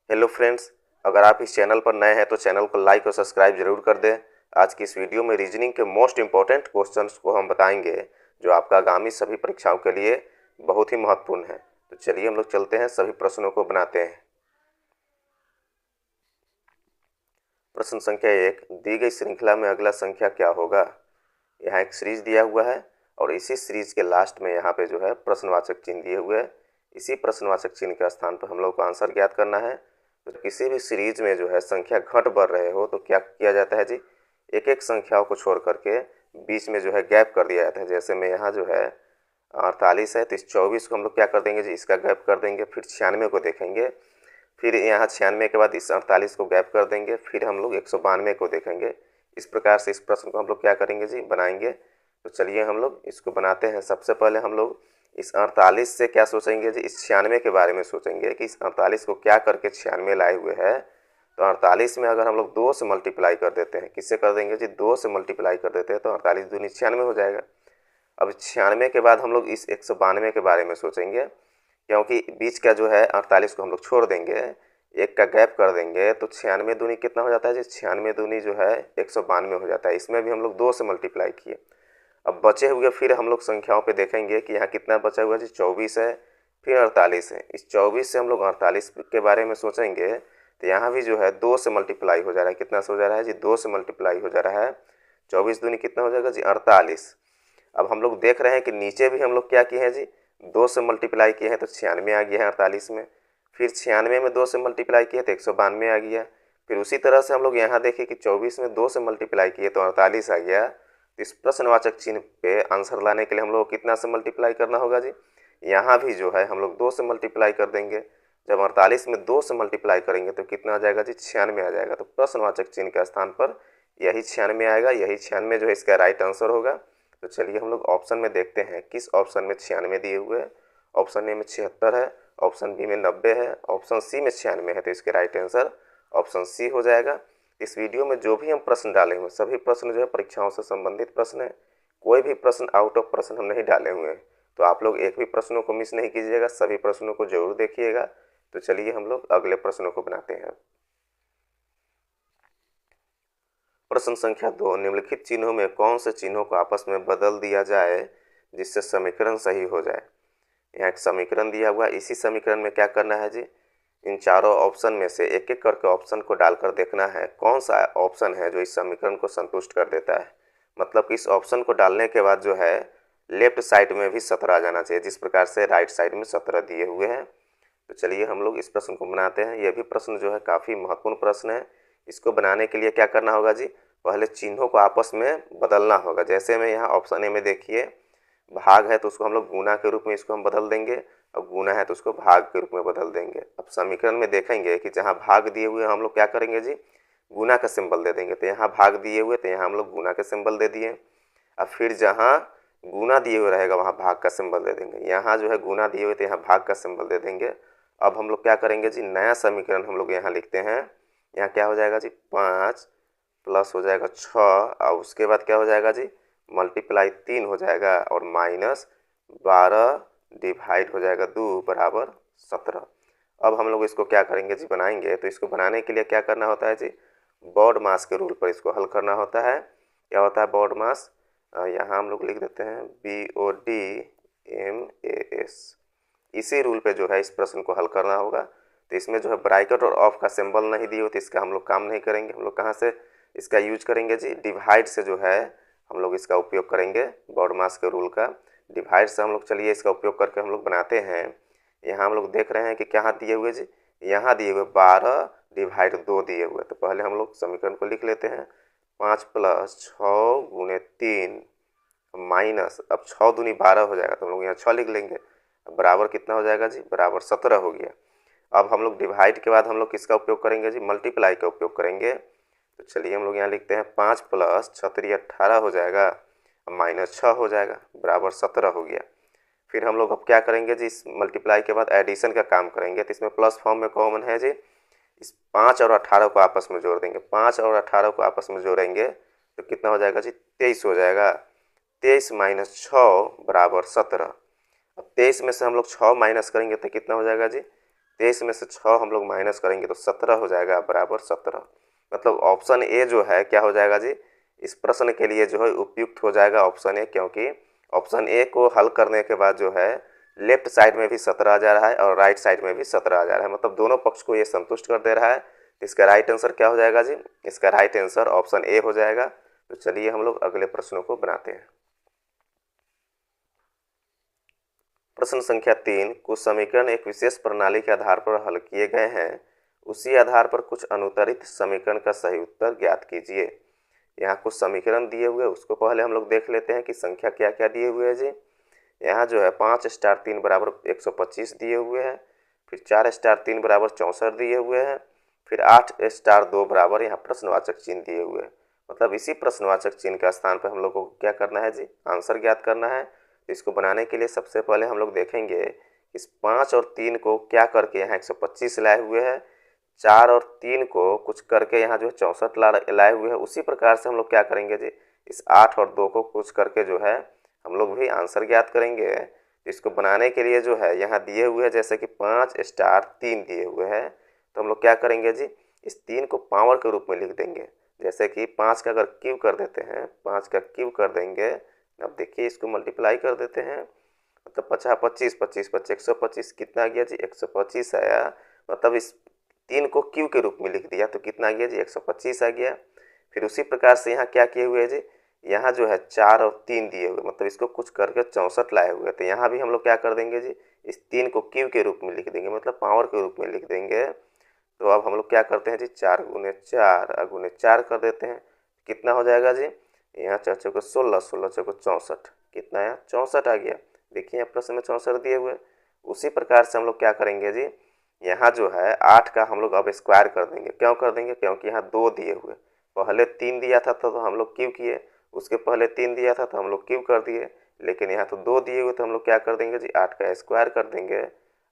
Hello friends, अगर आप इस चैनल पर नए हैं तो चैनल को लाइक और सब्सक्राइब जरूर कर दें। आज की इस वीडियो में रीजनिंग के मोस्ट इम्पॉर्टेंट क्वेश्चंस को हम बताएंगे जो आपका आगामी सभी परीक्षाओं के लिए बहुत ही महत्वपूर्ण है। तो चलिए हम लोग चलते हैं, सभी प्रश्नों को बनाते हैं। प्रश्न संख्या 1, दी गई श्रृंखला में अगला संख्या क्या होगा। यहाँ एक सीरीज दिया हुआ है और इसी सीरीज के लास्ट में यहाँ पे जो है प्रश्नवाचक चिन्ह दिए हुए हैं। इसी प्रश्नवाचक चिन्ह के स्थान पर हम लोग को आंसर ज्ञात करना है। तो किसी भी सीरीज में जो है संख्या घट बढ़ रहे हो तो क्या किया जाता है जी, एक एक संख्याओं को छोड़ करके बीच में जो है गैप कर दिया जाता है। जैसे में यहाँ जो है 48 है तो इस 24 को हम लोग क्या कर देंगे जी, इसका गैप कर देंगे। फिर 96 को देखेंगे, फिर यहाँ 96 के बाद इस 48 को गैप कर देंगे, फिर हम लोग 192 को देखेंगे। इस प्रकार से इस प्रश्न को हम लोग क्या करेंगे जी, बनाएंगे। तो चलिए हम लोग इसको बनाते हैं। सबसे पहले हम लोग इस 48 से क्या सोचेंगे जी, इस 96 के बारे में सोचेंगे कि इस 48 को क्या करके 96 लाए हुए है। तो 48 में अगर हम लोग 2 से मल्टीप्लाई कर देते हैं, किससे कर देंगे जी, 2 से मल्टीप्लाई कर देते हैं तो 48 दूनी 96 हो जाएगा। अब 96 के बाद हम लोग इस 192 के बारे में सोचेंगे, क्योंकि बीच का जो है 48 को हम लोग छोड़ देंगे, एक का गैप कर देंगे तो 96 दूनी कितना हो जाता है जी, 96 दूनी जो है 192 हो जाता है। इसमें भी हम लोग 2 से मल्टीप्लाई किए। अब बचे हुए फिर हम लोग संख्याओं पे देखेंगे कि यहाँ कितना बचा हुआ जी, 24 है, फिर 48 है। इस 24 से हम लोग 48 के बारे में सोचेंगे तो यहाँ भी जो है 2 से मल्टीप्लाई हो जा रहा है। कितना से हो जा रहा है जी, 2 से मल्टीप्लाई हो जा रहा है। 24 दूनी कितना हो जाएगा जी, 48। अब हम लोग देख रहे हैं कि नीचे भी हम लोग क्या किए हैं जी, 2 से मल्टीप्लाई किए हैं तो 96 आ गया है 48 में। फिर 96 में 2 से मल्टीप्लाई किए तो 192 आ गया। फिर उसी तरह से हम लोग यहाँ देखें कि 24 में 2 से मल्टीप्लाई किए तो 48 आ गया। तो इस प्रश्नवाचक चिन्ह पे आंसर लाने के लिए हम लोग को कितना से मल्टीप्लाई करना होगा जी, यहाँ भी जो है हम लोग 2 से मल्टीप्लाई कर देंगे। जब 48 में 2 से मल्टीप्लाई करेंगे तो कितना आ जाएगा जी, 96 आ जाएगा। तो प्रश्नवाचक चिन्ह के स्थान पर यही 96 आएगा, यही 96 जो है इसका राइट आंसर होगा। तो चलिए हम लोग ऑप्शन में देखते हैं किस ऑप्शन में 96 दिए हुए हैं। ऑप्शन ए में 76 है, ऑप्शन बी में 90 है, ऑप्शन सी में 96 है। तो इसके राइट आंसर ऑप्शन सी हो जाएगा। इस वीडियो में जो भी हम प्रश्न डाले हुए सभी प्रश्न जो है परीक्षाओं से संबंधित प्रश्न है। कोई भी प्रश्न आउट ऑफ प्रश्न हम नहीं डाले हुए हैं। तो आप लोग एक भी प्रश्नों को मिस नहीं कीजिएगा, सभी प्रश्नों को जरूर देखिएगा। तो चलिए हम लोग अगले प्रश्नों को बनाते हैं। प्रश्न संख्या 2, निम्नलिखित चिन्हों में कौन से चिन्हों को आपस में बदल दिया जाए जिससे समीकरण सही हो जाए। यहाँ एक समीकरण दिया हुआ है, इसी समीकरण में क्या करना है जी, इन चारों ऑप्शन में से एक एक करके ऑप्शन को डालकर देखना है कौन सा ऑप्शन है जो इस समीकरण को संतुष्ट कर देता है। मतलब कि इस ऑप्शन को डालने के बाद जो है लेफ्ट साइड में भी 17 आ जाना चाहिए, जिस प्रकार से राइट साइड में 17 दिए हुए हैं। तो चलिए हम लोग इस प्रश्न को बनाते हैं। यह भी प्रश्न जो है काफ़ी महत्वपूर्ण प्रश्न है। इसको बनाने के लिए क्या करना होगा जी, पहले चिन्हों को आपस में बदलना होगा। जैसे में यहाँ ऑप्शन ए में देखिए, भाग है तो उसको हम लोग गुना के रूप में इसको हम बदल देंगे, और गुना है तो उसको भाग के रूप में बदल देंगे। अब समीकरण में देखेंगे कि जहाँ भाग दिए हुए हम लोग क्या करेंगे जी, गुना का सिंबल दे देंगे। तो यहाँ भाग दिए हुए तो यहाँ हम लोग गुना के सिंबल दे दिए। अब फिर जहाँ गुना दिए हुए रहेगा वहाँ भाग का सिंबल दे देंगे। यहाँ जो है गुना दिए हुए तो यहाँ भाग का सिंबल दे देंगे। अब हम लोग क्या करेंगे जी, नया समीकरण हम लोग यहाँ लिखते हैं। यहाँ क्या हो जाएगा जी, 5 प्लस हो जाएगा 6, और उसके बाद क्या हो जाएगा जी, मल्टीप्लाई 3 हो जाएगा, और माइनस 12 डिवाइड हो जाएगा 2 बराबर 17। अब हम लोग इसको क्या करेंगे जी, बनाएंगे। तो इसको बनाने के लिए क्या करना होता है जी, बॉड मास के रूल पर इसको हल करना होता है। क्या होता है बॉड मास, यहाँ हम लोग लिख देते हैं BODMAS। इसी रूल पे जो है इस प्रश्न को हल करना होगा। तो इसमें जो है ब्रैकेट और ऑफ का सिंबल नहीं दिए हो तो इसका हम लोग काम नहीं करेंगे। हम लोग कहाँ से इसका यूज करेंगे जी, डिवाइड से जो है हम लोग इसका उपयोग करेंगे, बॉड मास के रूल का। डिवाइड से हम लोग चलिए इसका उपयोग करके हम लोग बनाते हैं। यहाँ हम लोग देख रहे हैं कि क्या दिए हुए जी, यहाँ दिए हुए 12 डिवाइड 2 दिए हुए। तो पहले हम लोग समीकरण को लिख लेते हैं, 5 प्लस 6 गुने 3 माइनस, अब 6 दूनी 12 हो जाएगा तो हम लोग यहाँ 6 लिख लेंगे। बराबर कितना हो जाएगा जी, बराबर 17 हो गया। अब हम लोग डिवाइड के बाद हम लोग किसका उपयोग करेंगे जी, मल्टीप्लाई का उपयोग करेंगे। तो चलिए हम लोग यहाँ लिखते हैं 5 प्लस 6 18 हो जाएगा, माइनस 6 हो जाएगा, बराबर 17 हो गया। फिर हम लोग अब क्या करेंगे जी, इस मल्टीप्लाई के बाद एडिशन का काम करेंगे। तो इसमें प्लस फॉर्म में कॉमन है जी, इस 5 और 18 को आपस में जोड़ देंगे। 5 और 18 को आपस में जोड़ेंगे तो कितना हो जाएगा जी, 23 हो जाएगा। 23 माइनस 6 बराबर 17। अब 23 में से हम लोग 6 माइनस करेंगे तो कितना हो जाएगा जी, 23 में से 6 हम लोग माइनस करेंगे तो 17 हो जाएगा बराबर 17। मतलब ऑप्शन ए जो है क्या हो जाएगा जी, इस प्रश्न के लिए जो है उपयुक्त हो जाएगा ऑप्शन ए, क्योंकि ऑप्शन ए को हल करने के बाद जो है लेफ्ट साइड में भी 17 आ जा रहा है और राइट साइड में भी 17 आ जा रहा है, मतलब दोनों पक्ष को ये संतुष्ट कर दे रहा है। इसका राइट आंसर क्या हो जाएगा जी, इसका राइट आंसर ऑप्शन ए हो जाएगा। तो चलिए हम लोग अगले प्रश्नों को बनाते हैं। प्रश्न संख्या 3, कुछ समीकरण एक विशेष प्रणाली के आधार पर हल किए गए हैं, उसी आधार पर कुछ अनुत्तरित समीकरण का सही उत्तर ज्ञात कीजिए। यहाँ कुछ समीकरण दिए हुए, उसको पहले हम लोग देख लेते हैं कि संख्या क्या क्या दिए हुए हैं जी। यहाँ जो है 5 स्टार 3 बराबर 125 दिए हुए हैं, फिर 4 स्टार 3 बराबर 64 दिए हुए हैं, फिर 8 स्टार 2 बराबर यहाँ प्रश्नवाचक चिन्ह दिए हुए हैं। मतलब इसी प्रश्नवाचक चिन्ह का स्थान पर हम लोग को क्या करना है जी, आंसर ज्ञात करना है। इसको बनाने के लिए सबसे पहले हम लोग देखेंगे इस 5 और 3 को क्या करके यहाँ 125 लाए हुए हैं, 4 और 3 को कुछ करके यहाँ जो है 64 लाए हुए हैं। उसी प्रकार से हम लोग क्या करेंगे जी, इस 8 और 2 को कुछ करके जो है हम लोग भी आंसर ज्ञात करेंगे। इसको बनाने के लिए जो है यहाँ दिए हुए हैं जैसे कि 5 स्टार 3 दिए हुए हैं, तो हम लोग क्या करेंगे जी, इस 3 को पावर के रूप में लिख देंगे। जैसे कि 5 का अगर क्यूब कर देते हैं, 5 का क्यूब कर देंगे, अब देखिए इसको मल्टीप्लाई कर देते हैं, मतलब 50 25 25 25 125 कितना आ गया जी, 125 आया। मतलब इस 3 को क्यू के रूप में लिख दिया तो कितना आ गया जी, 125 आ गया। फिर उसी प्रकार से यहाँ क्या किए हुए हैं जी, यहाँ जो है 4 और 3 दिए हुए, मतलब इसको कुछ करके 64 लाए हुए, तो यहाँ भी हम लोग क्या कर देंगे जी, इस 3 को क्यू के रूप में लिख देंगे, मतलब पावर के रूप में लिख देंगे। तो अब हम लोग क्या करते हैं जी, 4 गुने 4 गुने 4 कर देते हैं, कितना हो जाएगा जी, यहाँ 4 चौको 16, 16 चौको 64, कितना है 64 आ गया। देखिए यहाँ प्रश्न में 64 दिए हुए। उसी प्रकार से हम लोग क्या करेंगे जी, यहाँ जो है 8 का हम लोग अब स्क्वायर कर देंगे। क्यों कर देंगे, क्योंकि यहाँ 2 दिए हुए, पहले 3 दिया था तो हम लोग क्यों किए, उसके पहले 3 दिया था तो हम लोग क्यों कर दिए, लेकिन यहाँ तो 2 दिए हुए तो हम लोग क्या कर देंगे जी, 8 का स्क्वायर कर देंगे।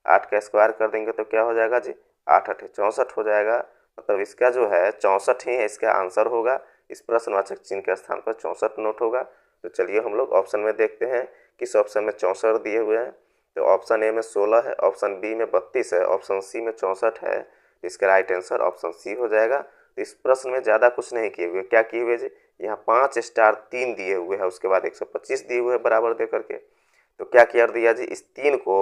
8 का स्क्वायर कर देंगे तो क्या हो जाएगा जी, 8 8 64 हो जाएगा। मतलब इसका जो है 64 ही इसका आंसर होगा, इस प्रश्नवाचक चिन्ह के स्थान पर 64 नोट होगा। तो चलिए हम लोग ऑप्शन में देखते हैं किस ऑप्शन में 64 दिए हुए हैं। तो ऑप्शन ए में 16 है, ऑप्शन बी में 32 है, ऑप्शन सी में 64 है। इसका राइट आंसर ऑप्शन सी हो जाएगा। तो इस प्रश्न में ज़्यादा कुछ नहीं किए हुए, क्या किए हुए जी, यहाँ 5 स्टार 3 दिए हुए हैं, उसके बाद 125 दिए हुए हैं बराबर दे करके। तो क्या कर दिया जी, इस 3 को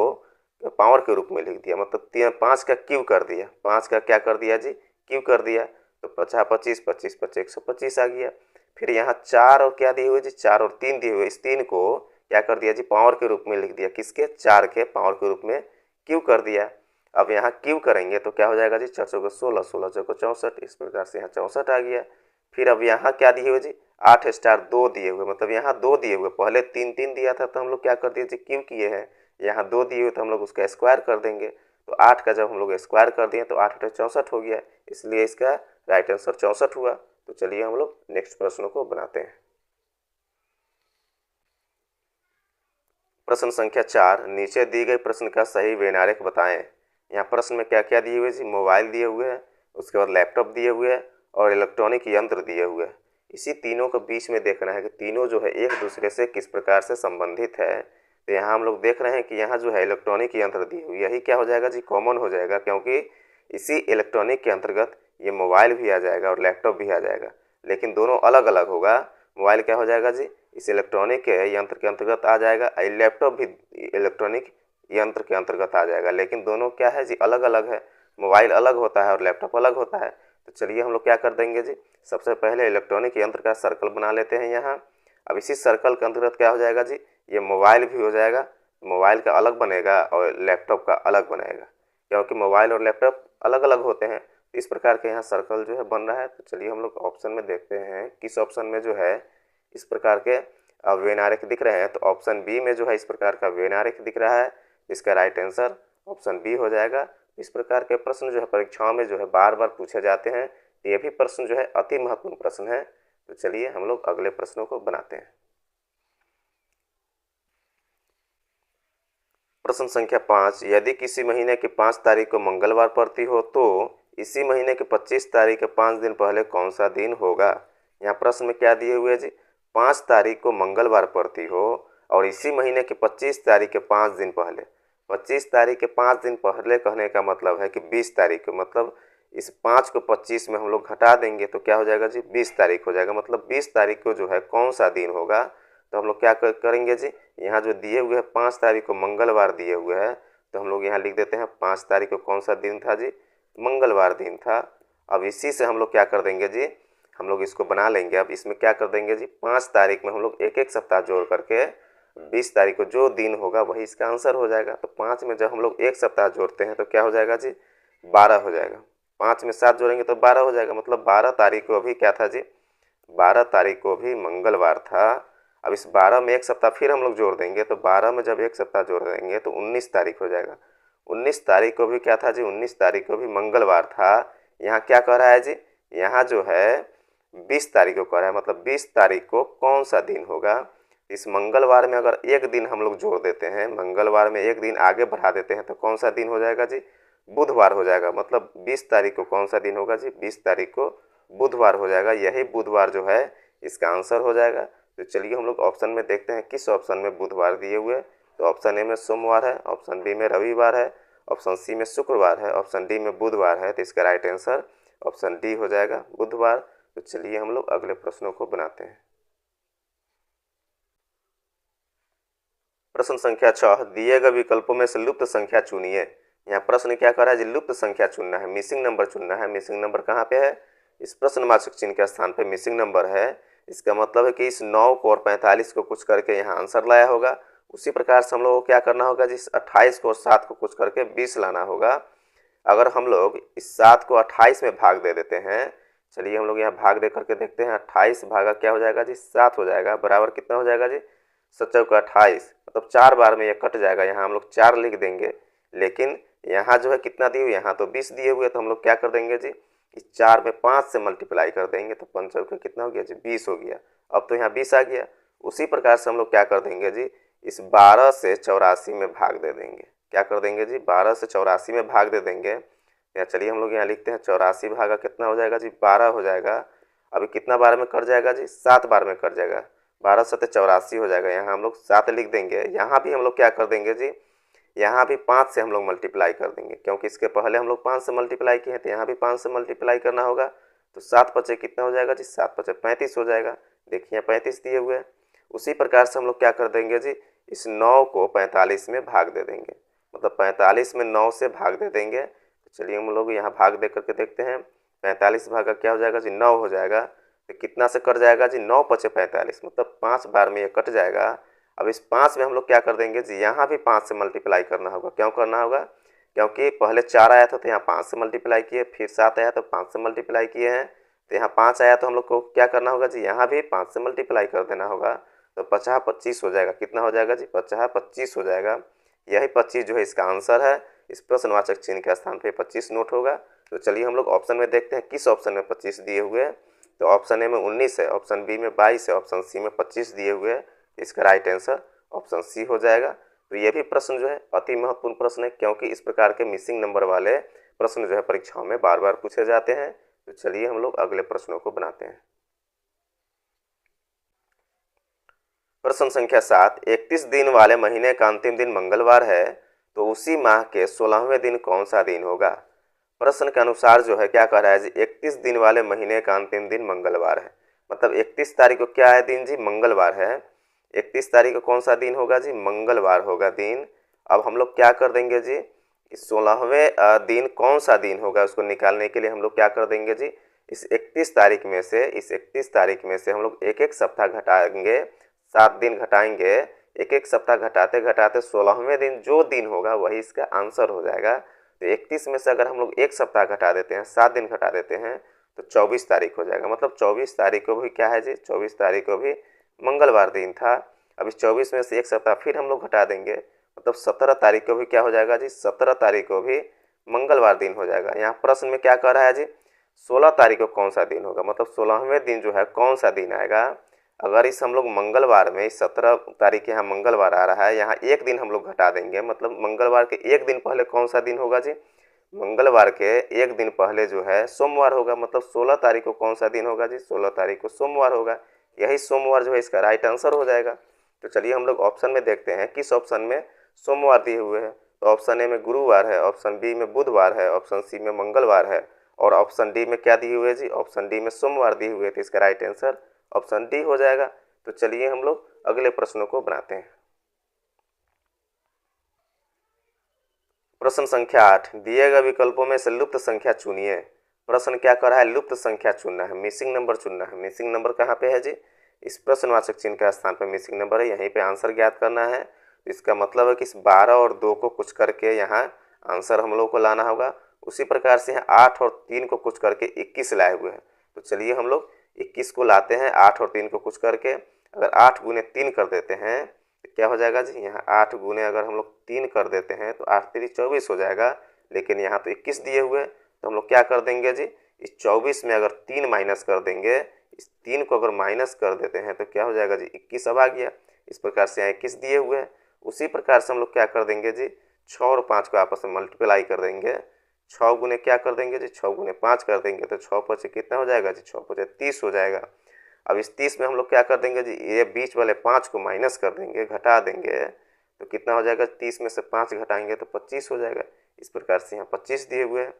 पावर के रूप में लिख दिया, मतलब 5 का क्यूब कर दिया, 5 का क्या कर दिया जी, क्यूब कर दिया। तो 50 25 25 25 125 आ गया। फिर यहाँ 4 और क्या दिए हुए जी, 4 और 3 दिए हुए, इस 3 को क्या कर दिया जी, पावर के रूप में लिख दिया, किसके, 4 के पावर के रूप में क्यूब कर दिया। अब यहाँ क्यूब करेंगे तो क्या हो जाएगा जी, 4 चौको 16, 16 चौको 64, इस प्रकार से यहाँ 64 आ गया। फिर अब यहाँ क्या दिए हुए जी, 8 स्टार 2 दिए हुए, मतलब यहाँ 2 दिए हुए, पहले 3 3 दिया था तो हम लोग क्या कर दिए जी, क्यूब किए हैं। यहाँ 2 दिए हुए तो हम लोग उसका स्क्वायर कर देंगे। तो 8 का जब हम लोग स्क्वायर कर दिए तो 8 8 64 हो गया, इसलिए इसका राइट आंसर 64 हुआ। तो चलिए हम लोग नेक्स्ट प्रश्नों को बनाते हैं। प्रश्न संख्या 4, नीचे दी गई प्रश्न का सही वैनारिक बताएं। यहाँ प्रश्न में क्या क्या दिए हुए जी, मोबाइल दिए हुए हैं, उसके बाद लैपटॉप दिए हुए हैं और इलेक्ट्रॉनिक यंत्र दिए हुए हैं। इसी तीनों के बीच में देखना है कि तीनों जो है एक दूसरे से किस प्रकार से संबंधित है। तो यहाँ हम लोग देख रहे हैं कि यहाँ जो है इलेक्ट्रॉनिक यंत्र दी हुई, यही क्या हो जाएगा जी, कॉमन हो जाएगा, क्योंकि इसी इलेक्ट्रॉनिक के अंतर्गत ये मोबाइल भी आ जाएगा और लैपटॉप भी आ जाएगा, लेकिन दोनों अलग अलग होगा। मोबाइल क्या हो जाएगा जी, इस इलेक्ट्रॉनिक के यंत्र के अंतर्गत आ जाएगा, लैपटॉप भी इलेक्ट्रॉनिक यंत्र के अंतर्गत आ जाएगा, लेकिन दोनों क्या है जी, अलग अलग है। मोबाइल अलग होता है और लैपटॉप अलग होता है। तो चलिए हम लोग क्या कर देंगे जी, सबसे पहले इलेक्ट्रॉनिक यंत्र का सर्कल बना लेते हैं यहाँ। अब इसी सर्कल के अंतर्गत क्या हो जाएगा जी, ये मोबाइल भी हो जाएगा, मोबाइल का अलग बनेगा और लैपटॉप का अलग बनेगा, क्योंकि मोबाइल और लैपटॉप अलग अलग होते हैं। इस प्रकार के यहाँ सर्कल जो है बन रहा है। तो चलिए हम लोग ऑप्शन में देखते हैं किस ऑप्शन में जो है इस प्रकार के वेन आरेख दिख रहे हैं। तो ऑप्शन बी में जो है इस प्रकार का वेन आरेख दिख रहा है, इसका राइट आंसर ऑप्शन बी हो जाएगा। इस प्रकार के प्रश्न जो है परीक्षाओं में जो है बार बार पूछे जाते हैं, ये भी प्रश्न जो है अति महत्वपूर्ण प्रश्न है। तो चलिए हम लोग अगले प्रश्नों को बनाते हैं। प्रश्न संख्या 5, यदि किसी महीने की 5 तारीख को मंगलवार पड़ती हो तो इसी महीने की 25 तारीख के 5 दिन पहले कौन सा दिन होगा। यहाँ प्रश्न में क्या दिए हुए जी, 5 तारीख को मंगलवार पड़ती हो और इसी महीने की 25 तारीख के 5 दिन पहले, 25 तारीख के 5 दिन पहले कहने का मतलब है कि 20 तारीख को, मतलब इस 5 को 25 में हम लोग घटा देंगे तो क्या हो जाएगा जी, 20 तारीख हो जाएगा। मतलब 20 तारीख को जो है कौन सा दिन होगा, तो हम लोग क्या करेंगे जी, यहाँ जो दिए हुए हैं 5 तारीख को मंगलवार दिए हुए हैं, तो हम लोग यहाँ लिख देते हैं 5 तारीख को कौन सा दिन था जी, मंगलवार दिन था। अब इसी से हम लोग क्या कर देंगे जी, हम लोग इसको बना लेंगे। अब इसमें क्या कर देंगे जी, 5 तारीख में हम लोग एक एक सप्ताह जोड़ करके 20 तारीख को जो दिन होगा वही इसका आंसर हो जाएगा। तो 5 में जब हम लोग एक सप्ताह जोड़ते हैं तो क्या हो जाएगा जी, 12 हो जाएगा। 5 में 7 जोड़ेंगे तो 12 हो जाएगा। मतलब 12 तारीख को भी क्या था जी, 12 तारीख को भी मंगलवार था। अब इस 12 में एक सप्ताह फिर हम लोग जोड़ देंगे तो 12 में जब एक सप्ताह जोड़ देंगे तो 19 तारीख हो जाएगा। 19 तारीख को भी क्या था जी, 19 तारीख को भी मंगलवार था। यहाँ क्या कह रहा है जी, यहाँ जो है 20 तारीख को कह रहा है, मतलब 20 तारीख को कौन सा दिन होगा। इस मंगलवार में अगर एक दिन हम लोग जोड़ देते हैं, मंगलवार में एक दिन आगे बढ़ा देते हैं तो कौन सा दिन हो जाएगा जी, बुधवार हो जाएगा। मतलब 20 तारीख को कौन सा दिन होगा जी, 20 तारीख को बुधवार हो जाएगा। यही बुधवार जो है इसका आंसर हो जाएगा। तो चलिए हम लोग ऑप्शन में देखते हैं किस ऑप्शन में बुधवार दिए हुए। तो ऑप्शन ए में सोमवार है, ऑप्शन बी में रविवार है, ऑप्शन सी में शुक्रवार है, ऑप्शन डी में बुधवार है। तो इसका राइट आंसर ऑप्शन डी हो जाएगा, बुधवार। तो चलिए हम लोग अगले प्रश्नों को बनाते हैं। प्रश्न संख्या 6, दिए गए विकल्पों में से लुप्त संख्या चुनिए। यहाँ प्रश्न क्या कर रहा है जी, लुप्त संख्या चुनना है, मिसिंग नंबर चुनना है। मिसिंग नंबर कहाँ पे है, इस प्रश्नवाचक चिन्ह के स्थान पे मिसिंग नंबर है। इसका मतलब है कि इस 9 को और 45 को कुछ करके यहाँ आंसर लाया होगा। उसी प्रकार से हम लोग को क्या करना होगा जी, इस 28 को और 7 को कुछ करके 20 लाना होगा। अगर हम लोग इस 7 को 28 में भाग दे देते हैं, चलिए हम लोग यहाँ भाग दे करके देखते हैं। 28 भागा क्या हो जाएगा जी, 7 हो जाएगा। बराबर कितना हो जाएगा जी, 7 का 28, मतलब 4 बार में ये कट जाएगा। यहाँ हम लोग 4 लिख देंगे, लेकिन यहाँ जो है कितना दिए हुए, यहाँ तो 20 दिए हुए, तो हम लोग क्या कर देंगे जी, इस 4 में 5 से मल्टीप्लाई कर देंगे तो 5 का कितना हो गया जी, 20 हो गया। अब तो यहाँ 20 आ गया। उसी प्रकार से हम लोग क्या कर देंगे जी, इस 12 से 84 में भाग दे देंगे। क्या कर देंगे जी, 12 से 84 में भाग दे देंगे। या चलिए हम लोग यहाँ लिखते हैं 84 भागा कितना हो जाएगा जी, 12 हो जाएगा। अभी कितना बार में कट जाएगा जी, 7 बार में कट जाएगा। 12 सत्ते 84 हो जाएगा। यहाँ हम लोग 7 लिख देंगे। यहाँ भी हम लोग क्या कर देंगे जी, यहाँ भी 5 से हम लोग मल्टीप्लाई कर देंगे, क्योंकि इसके पहले हम लोग 5 से मल्टीप्लाई किए हैं, तो यहाँ भी 5 से मल्टीप्लाई करना होगा। तो 7 पचे कितना हो जाएगा जी, 7 पचे 35 हो जाएगा। देखिए 35 दिए हुए हैं। उसी प्रकार से हम लोग क्या कर देंगे जी, इस 9 को 45 में भाग दे देंगे, मतलब 45 में 9 से भाग दे देंगे। तो चलिए हम लोग यहाँ भाग दे करके देखते हैं। 45 भागा क्या हो जाएगा जी, 9 हो जाएगा। तो कितना से कट जाएगा जी, 9 पचे 45, मतलब 5 बार में ये कट जाएगा। अब इस 5 में हम लोग क्या कर देंगे जी, यहाँ भी 5 से मल्टीप्लाई करना होगा। क्यों करना होगा, क्योंकि पहले 4 आया था तो यहाँ 5 से मल्टीप्लाई किए, फिर 7 आया तो 5 से मल्टीप्लाई किए हैं। तो यहाँ 5 आया तो हम लोग को क्या करना होगा जी, यहाँ भी 5 से मल्टीप्लाई कर देना होगा। तो 50 25 हो जाएगा। कितना हो जाएगा जी, 50 25 हो जाएगा। यही 25 जो है इसका आंसर है। इस प्रश्नवाचक चिन्ह के स्थान पे 25 नोट होगा। तो चलिए हम लोग ऑप्शन में देखते हैं किस ऑप्शन में 25 दिए हुए हैं। तो ऑप्शन ए में 19 है, ऑप्शन बी में 22 है, ऑप्शन सी में 25 दिए हुए हैं। इसका राइट आंसर ऑप्शन सी हो जाएगा। तो ये भी प्रश्न जो है अति महत्वपूर्ण प्रश्न है, क्योंकि इस प्रकार के मिसिंग नंबर वाले प्रश्न जो है परीक्षाओं में बार बार पूछे जाते हैं। तो चलिए हम लोग अगले प्रश्नों को बनाते हैं। प्रश्न संख्या 7, 31 दिन वाले महीने का अंतिम दिन मंगलवार है, तो उसी माह के 16वें दिन कौन सा दिन होगा। प्रश्न के अनुसार जो है क्या कह रहा है जी, 31 दिन वाले महीने का अंतिम दिन मंगलवार है, मतलब 31 तारीख को क्या है दिन जी, मंगलवार है। 31 तारीख को कौन सा दिन होगा जी, मंगलवार होगा दिन। अब हम लोग क्या कर देंगे जी, इस 16वें दिन कौन सा दिन होगा उसको निकालने के लिए हम लोग क्या कर देंगे जी, इस 31 तारीख में से हम लोग एक एक सप्ताह घटाएंगे, 7 दिन घटाएंगे। एक एक सप्ताह घटाते घटाते 16वें दिन जो दिन होगा वही इसका आंसर हो जाएगा। तो 31 में से अगर हम लोग एक सप्ताह घटा देते हैं, 7 दिन घटा देते हैं, तो 24 तारीख हो जाएगा। मतलब 24 तारीख को भी क्या है जी, 24 तारीख को भी मंगलवार दिन था। अब इस 24 में से एक सप्ताह फिर हम लोग घटा देंगे, मतलब 17 तारीख को भी क्या हो जाएगा जी, 17 तारीख को भी मंगलवार दिन हो जाएगा। यहाँ प्रश्न में क्या कह रहा है जी, 16 तारीख को कौन सा दिन होगा, मतलब 16वें दिन जो है कौन सा दिन आएगा। अगर इस हम लोग मंगलवार में 17 तारीख यहाँ मंगलवार आ रहा है, यहाँ एक दिन हम लोग घटा देंगे, मतलब मंगलवार के एक दिन पहले कौन सा दिन होगा जी, मंगलवार के एक दिन पहले जो है सोमवार होगा। मतलब 16 तारीख को कौन सा दिन होगा जी, 16 तारीख को सोमवार होगा। यही सोमवार जो है इसका राइट आंसर हो जाएगा। तो चलिए हम लोग ऑप्शन में देखते हैं किस ऑप्शन में सोमवार दिए हुए हैं। तो ऑप्शन ए में गुरुवार है, ऑप्शन बी में बुधवार है, ऑप्शन सी में मंगलवार है और ऑप्शन डी में क्या दिए हुए जी, ऑप्शन डी में सोमवार दिए हुए। तो इसका राइट आंसर ऑप्शन डी हो जाएगा। तो चलिए हम लोग अगले प्रश्नों को बनाते हैं। प्रश्न संख्या 8, दिए गए विकल्पों में से लुप्त संख्या चुनिए। प्रश्न क्या कर रहा है, लुप्त संख्या चुनना है, मिसिंग नंबर चुनना है। मिसिंग नंबर कहाँ पे है जी, इस प्रश्नवाचक चिन्ह के स्थान पर मिसिंग नंबर है, यहीं पे आंसर ज्ञात करना है। इसका मतलब है कि इस 12 और 2 को कुछ करके यहाँ आंसर हम लोग को लाना होगा। उसी प्रकार से यहाँ 8 और 3 को कुछ करके 21 लाए हुए हैं। तो चलिए हम लोग 21 को लाते हैं 8 और 3 को कुछ करके। अगर 8 गुने 3 कर देते हैं तो क्या हो जाएगा जी, यहाँ 8 गुने अगर हम लोग 3 कर देते हैं तो 8 3 24 हो जाएगा। लेकिन यहाँ तो 21 दिए हुए, तो हम लोग क्या कर देंगे जी, इस 24 में अगर 3 माइनस कर देंगे, इस 3 को अगर माइनस कर देते हैं तो क्या हो जाएगा जी, 21 अब आ गया। इस प्रकार से यहाँ 21 दिए हुए हैं। उसी प्रकार से हम लोग क्या कर देंगे जी, 6 और 5 को आपस में मल्टीप्लाई कर देंगे। 6 गुने क्या कर देंगे जी, 6 गुने 5 कर देंगे तो 6 5 कितना हो जाएगा जी, 6 5 30 हो जाएगा। अब इस 30 में हम लोग क्या कर देंगे जी, ये बीच वाले 5 को माइनस कर देंगे, घटा देंगे तो कितना हो जाएगा, 30 में से 5 घटाएंगे तो 25 हो जाएगा। इस प्रकार से यहाँ 25 दिए हुए हैं।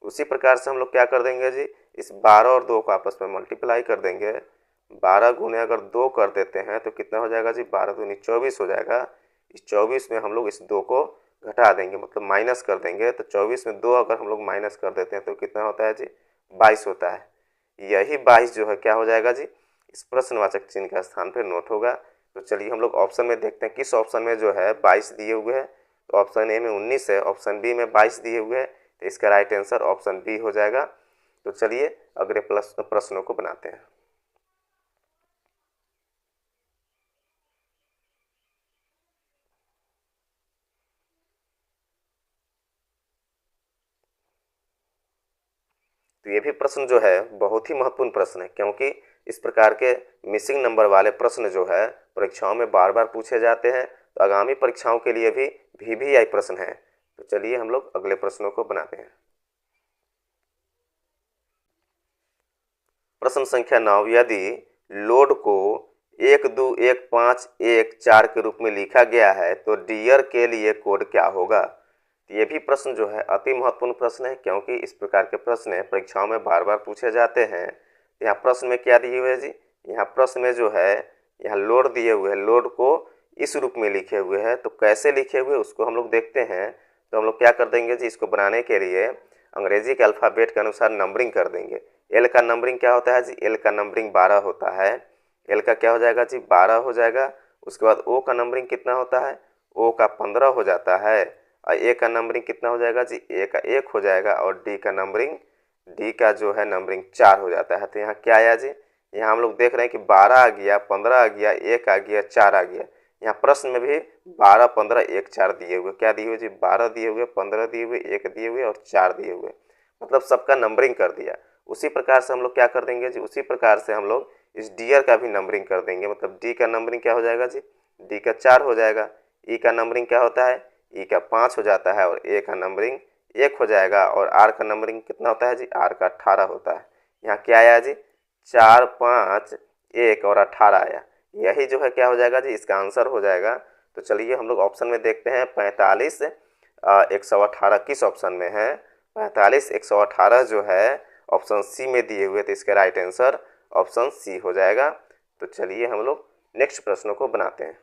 उसी प्रकार से हम लोग क्या कर देंगे जी, इस 12 और 2 को आपस में मल्टीप्लाई कर देंगे। 12 गुने अगर 2 कर देते हैं तो कितना हो जाएगा जी, 12 दूनी 24 हो जाएगा। इस 24 में हम लोग इस 2 को घटा देंगे, मतलब माइनस कर देंगे। तो 24 में 2 अगर हम लोग माइनस कर देते हैं तो कितना होता है जी, 22 होता है। यही 22 जो है क्या हो जाएगा जी, इस प्रश्नवाचक चिन्ह का स्थान पर नोट होगा। तो चलिए हम लोग ऑप्शन में देखते हैं किस ऑप्शन में जो है 22 दिए हुए हैं। तो ऑप्शन ए में 19 है, ऑप्शन बी में 22 दिए हुए हैं। तो इसका राइट आंसर ऑप्शन बी हो जाएगा। तो चलिए अगले प्रश्नों को बनाते हैं। तो ये भी प्रश्न जो है बहुत ही महत्वपूर्ण प्रश्न है, क्योंकि इस प्रकार के मिसिंग नंबर वाले प्रश्न जो है परीक्षाओं में बार बार पूछे जाते हैं। तो आगामी परीक्षाओं के लिए भी VVI प्रश्न है। तो चलिए हम लोग अगले प्रश्नों को बनाते हैं। प्रश्न संख्या 9, यदि लोड को 1 2 1 5 1 4 के रूप में लिखा गया है तो डियर के लिए कोड क्या होगा। ये भी प्रश्न जो है अति महत्वपूर्ण प्रश्न है, क्योंकि इस प्रकार के प्रश्न परीक्षाओं में बार बार पूछे जाते हैं। यहाँ प्रश्न में क्या दिए हुए हैं जी, यहाँ प्रश्न में जो है यहाँ लोड दिए हुए हैं, लोड को इस रूप में लिखे हुए हैं। तो कैसे लिखे हुए उसको हम लोग देखते हैं। तो हम लोग क्या कर देंगे जी, इसको बनाने के लिए अंग्रेजी के अल्फ़ाबेट के अनुसार नंबरिंग कर देंगे। एल का नंबरिंग क्या होता है जी, एल का नंबरिंग 12 होता है। एल का क्या हो जाएगा जी, 12 हो जाएगा। उसके बाद ओ का नंबरिंग कितना होता है, ओ का 15 हो जाता है। और ए का नंबरिंग कितना हो जाएगा जी, ए का 1 हो जाएगा। और डी का नंबरिंग, डी का जो है नंबरिंग 4 हो जाता है। तो यहाँ क्या आया जी, यहाँ हम लोग देख रहे हैं कि 12 आ गया, 15 आ गया, 1 आ गया, 4 आ गया। यहाँ प्रश्न में भी 12 15 1 4 दिए हुए, क्या दिए हुए जी, 12 दिए हुए, 15 दिए हुए, 1 दिए हुए और 4 दिए हुए, मतलब सबका नंबरिंग कर दिया। उसी प्रकार से हम लोग क्या कर देंगे जी, उसी प्रकार से हम लोग इस डियर का भी नंबरिंग कर देंगे। मतलब डी का नंबरिंग क्या हो जाएगा जी, डी का 4 हो जाएगा। ई का नंबरिंग क्या होता है, ई का 5 हो जाता है। और ए का नंबरिंग 1 हो जाएगा। और आर का नंबरिंग कितना होता है जी, आर का 18 होता है। यहाँ क्या आया जी, 4 5 1 और 18 आया। यही जो है क्या हो जाएगा जी, इसका आंसर हो जाएगा। तो चलिए हम लोग ऑप्शन में देखते हैं, 45 118 किस ऑप्शन में है। 45 118 जो है ऑप्शन सी में दिए हुए, तो इसका राइट आंसर ऑप्शन सी हो जाएगा। तो चलिए हम लोग नेक्स्ट प्रश्नों को बनाते हैं।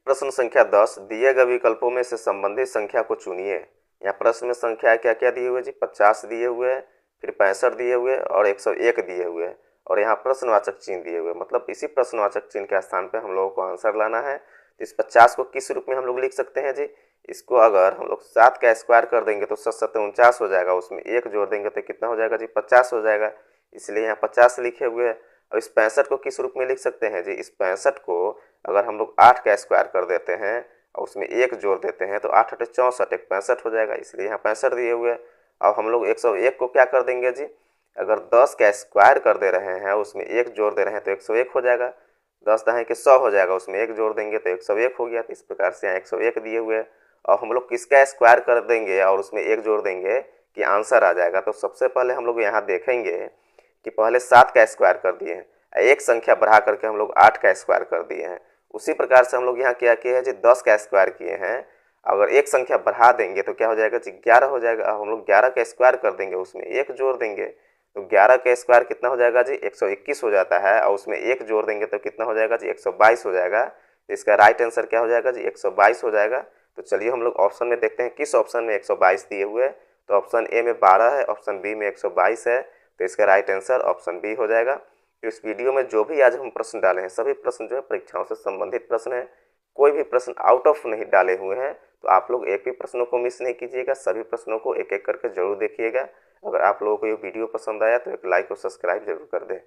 प्रश्न संख्या 10, दिए गए विकल्पों में से संबंधित संख्या को चुनिए। यहाँ प्रश्न में संख्या क्या क्या दिए हुए जी, 50 दिए हुए हैं, फिर 65 दिए हुए और 101 दिए हुए हैं। और यहाँ प्रश्नवाचक चिन्ह दिए हुए, मतलब इसी प्रश्नवाचक चिन्ह के स्थान पे हम लोगों को आंसर लाना है। तो इस 50 को किस रूप में हम लोग लिख सकते हैं जी, इसको अगर हम लोग 7 का स्क्वायर कर देंगे तो 7 7 49 हो जाएगा। उसमें 1 जोड़ देंगे तो कितना हो जाएगा जी, 50 हो जाएगा। इसलिए यहाँ 50 लिखे हुए हैं। और इस 65 को किस रूप में लिख सकते हैं जी, इस 65 को अगर हम लोग 8 का स्क्वायर कर देते हैं और उसमें 1 जोड़ देते हैं तो 8 8 64 एक 65 हो जाएगा। इसलिए यहाँ 65 दिए हुए हैं। अब हम लोग 101 को क्या कर देंगे जी, अगर 10 का स्क्वायर कर दे रहे हैं उसमें 1 जोड़ दे रहे हैं तो 101 हो जाएगा। 10 दहें के 100 हो जाएगा, उसमें 1 जोड़ देंगे तो 101 हो गया। तो इस प्रकार से यहाँ 101 दिए हुए हैं। और हम लोग किसका स्क्वायर कर देंगे और उसमें 1 जोड़ देंगे कि आंसर आ जाएगा। तो सबसे पहले हम लोग यहाँ देखेंगे कि पहले 7 का स्क्वायर कर दिए हैं, एक संख्या बढ़ा करके हम लोग 8 का स्क्वायर कर दिए हैं। उसी प्रकार से हम लोग यहाँ क्या किए हैं जी, 10 का स्क्वायर किए हैं। अगर एक संख्या बढ़ा देंगे तो क्या हो जाएगा जी, 11 हो जाएगा। हम लोग 11 का स्क्वायर कर देंगे, उसमें एक जोड़ देंगे तो 11 का स्क्वायर कितना हो जाएगा जी, 121 हो जाता है। और उसमें एक जोड़ देंगे तो कितना हो जाएगा जी, 122 हो जाएगा। तो इसका राइट आंसर क्या हो जाएगा जी, 122 हो जाएगा। तो चलिए हम लोग ऑप्शन में देखते हैं किस ऑप्शन में 122 दिए हुए हैं। तो ऑप्शन ए में 12 है, ऑप्शन बी में 122 है। तो इसका राइट आंसर ऑप्शन बी हो जाएगा। तो इस वीडियो में जो भी आज हम प्रश्न डाले हैं सभी प्रश्न जो है परीक्षाओं से संबंधित प्रश्न है, कोई भी प्रश्न आउट ऑफ नहीं डाले हुए हैं। तो आप लोग एक भी प्रश्नों को मिस नहीं कीजिएगा, सभी प्रश्नों को एक एक करके जरूर देखिएगा। अगर आप लोगों को ये वीडियो पसंद आया तो एक लाइक और सब्सक्राइब जरूर कर दें।